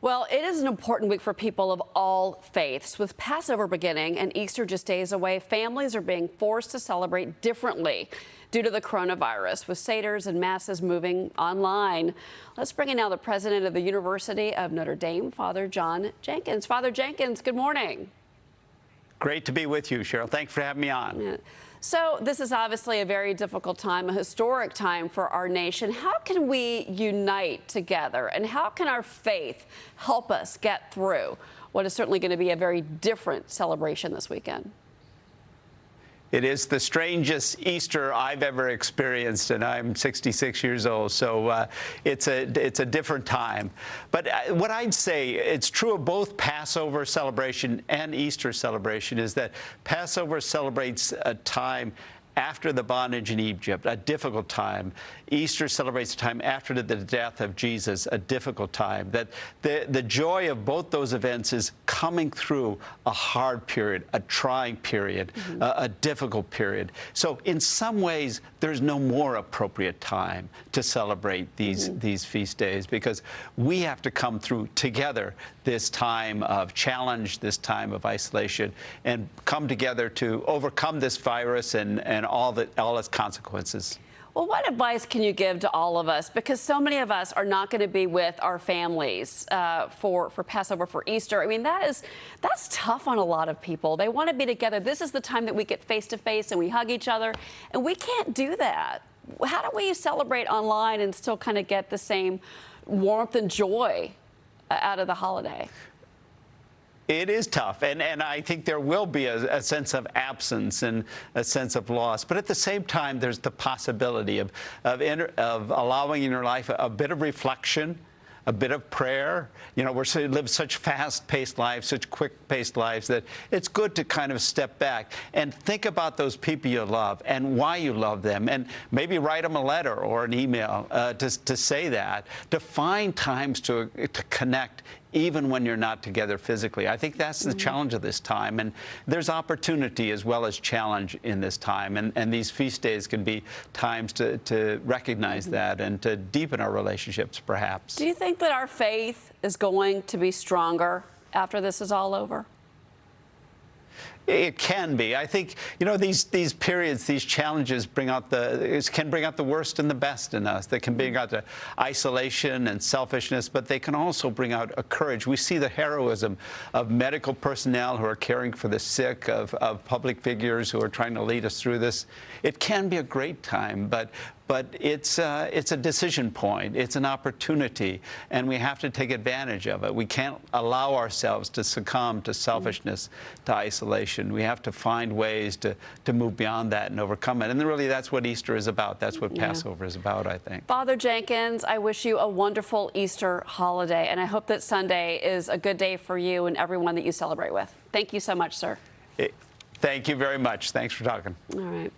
Well, it is an important week for people of all faiths. With Passover beginning and Easter just days away, families are being forced to celebrate differently due to the coronavirus, with seders and masses moving online. Let's bring in now the president of the University of Notre Dame, Father John Jenkins. Father Jenkins, good morning. Great to be with you, Cheryl. Thanks for having me on. Yeah. So this is obviously a very difficult time, a historic time for our nation. How can we unite together, and how can our faith help us get through what is certainly going to be a very different celebration this weekend? It is the strangest Easter I've ever experienced, and I'm 66 years old, so it's a different time. But what I'd say, it's true of both Passover celebration and Easter celebration, is that Passover celebrates a time after the bondage in Egypt, a difficult time. Easter celebrates a time after the death of Jesus, a difficult time. That the joy of both those events is coming through a hard period, a trying period, a difficult period. So in some ways, there's no more appropriate time to celebrate these feast days, because we have to come through together this time of challenge, this time of isolation, and come together to overcome this virus and all its consequences. Well, what advice can you give to all of us? Because so many of us are not going to be with our families for Passover, for Easter. I mean, that's tough on a lot of people. They want to be together. This is the time that we get face to face and we hug each other, and we can't do that. How do we celebrate online and still kind of get the same warmth and joy out of the holiday? It is tough, and I think there will be a sense of absence and a sense of loss. But at the same time, there's the possibility of allowing in your life a bit of reflection, a bit of prayer. You know, we live such fast-paced lives, such quick-paced lives, that it's good to kind of step back and think about those people you love and why you love them, and maybe write them a letter or an email to say that, to find times to connect even when you're not together physically. I think that's the challenge of this time, and there's opportunity as well as challenge in this time, and these feast days can be times to recognize that and to deepen our relationships, perhaps. Do you think that our faith is going to be stronger after this is all over? It can be. I think, you know, these periods, these challenges can bring out the worst and the best in us. They can bring out the isolation and selfishness, but they can also bring out a courage. We see the heroism of medical personnel who are caring for the sick, of public figures who are trying to lead us through this. It can be a great time, but it's a decision point. It's an opportunity, and we have to take advantage of it. We can't allow ourselves to succumb to selfishness, to isolation. We have to find ways to move beyond that and overcome it. And really, that's what Easter is about. That's what Passover is about, I think. Father Jenkins, I wish you a wonderful Easter holiday, and I hope that Sunday is a good day for you and everyone that you celebrate with. Thank you so much, sir. Thank you very much. Thanks for talking. All right.